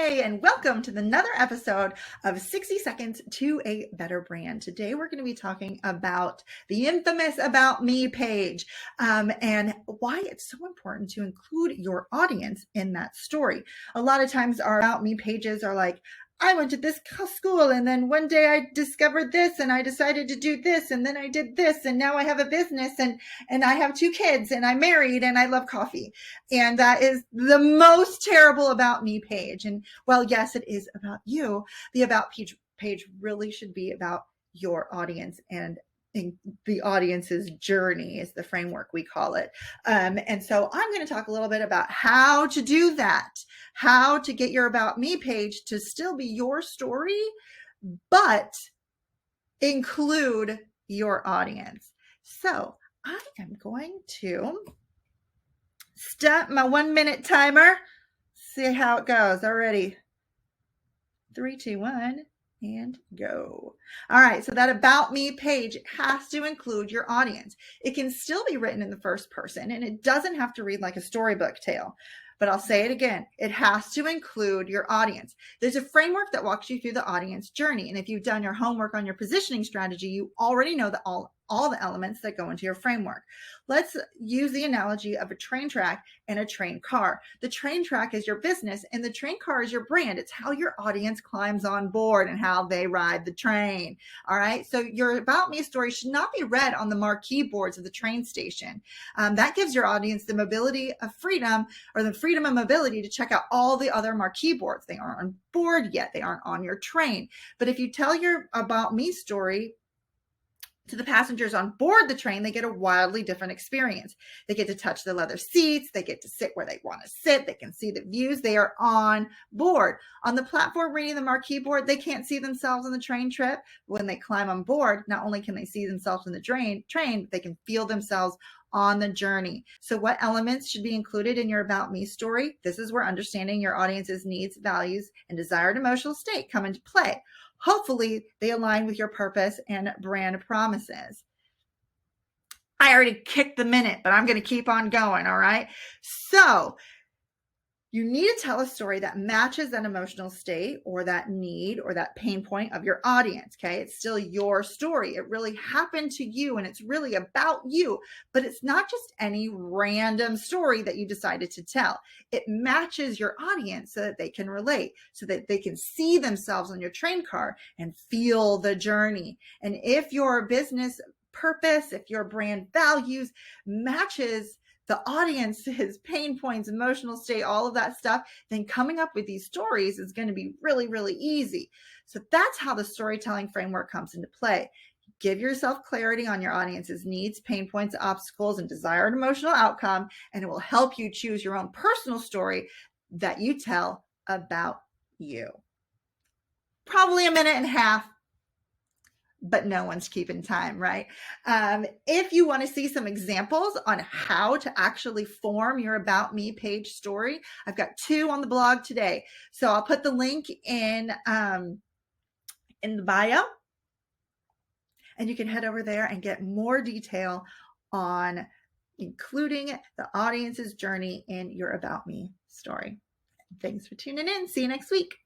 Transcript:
Hey, and welcome to another episode of 60 Seconds to a Better Brand. Today, we're going to be talking about the infamous About Me page and why it's so important to include your audience in that story. A lot of times, our About Me pages are like, I went to this school and then one day I discovered this and I decided to do this and then I did this and now I have a business and I have 2 kids and I'm married and I love coffee. And that is the most terrible About Me page. And well, yes, it is about you. The About page really should be about your audience and the audience's journey is the framework we call it. And so I'm going to talk a little bit about how to do that, how to get your About Me page to still be your story, but include your audience. So I am going to start my 1-minute timer. See how it goes. Already. 3, 2, 1. And go. All right, so that About Me page has to include your audience. It can still be written in the first person, and it doesn't have to read like a storybook tale. But I'll say it again, it has to include your audience. There's a framework that walks you through the audience journey. And if you've done your homework on your positioning strategy, you already know that all the elements that go into your framework. Let's use the analogy of a train track and a train car. The train track is your business and the train car is your brand. It's how your audience climbs on board and how they ride the train. All right. So your About Me story should not be read on the marquee boards of the train station. That gives your audience the mobility of freedom, or the freedom of mobility, to check out all the other marquee boards. They aren't on board yet. They aren't on your train. But if you tell your About Me story to the passengers on board the train, they get a wildly different experience. They get to touch the leather seats. They get to sit where they want to sit. They can see the views. They are on board. On the platform reading the marquee board, they can't see themselves on the train trip. When they climb on board, not only can they see themselves in the train, but they can feel themselves on the journey. So what elements should be included in your About Me story? This is where understanding your audience's needs, values, and desired emotional state come into play. Hopefully, they align with your purpose and brand promises. I already kicked the minute, but I'm going to keep on going, all right? So you need to tell a story that matches that emotional state or that need or that pain point of your audience, okay? It's still your story. It really happened to you and it's really about you, but it's not just any random story that you decided to tell. It matches your audience so that they can relate, so that they can see themselves on your train car and feel the journey. And if your business purpose, if your brand values matches the audience's pain points, emotional state, all of that stuff, then coming up with these stories is going to be really, really easy. So that's how the storytelling framework comes into play. Give yourself clarity on your audience's needs, pain points, obstacles, and desired emotional outcome, and it will help you choose your own personal story that you tell about you. Probably a minute and a half, but no one's keeping time, right? If you want to see some examples on how to actually form your About Me page story, I've got 2 on the blog today. So I'll put the link in the bio, and you can head over there and get more detail on including the audience's journey in your About Me story. Thanks for tuning in. See you next week.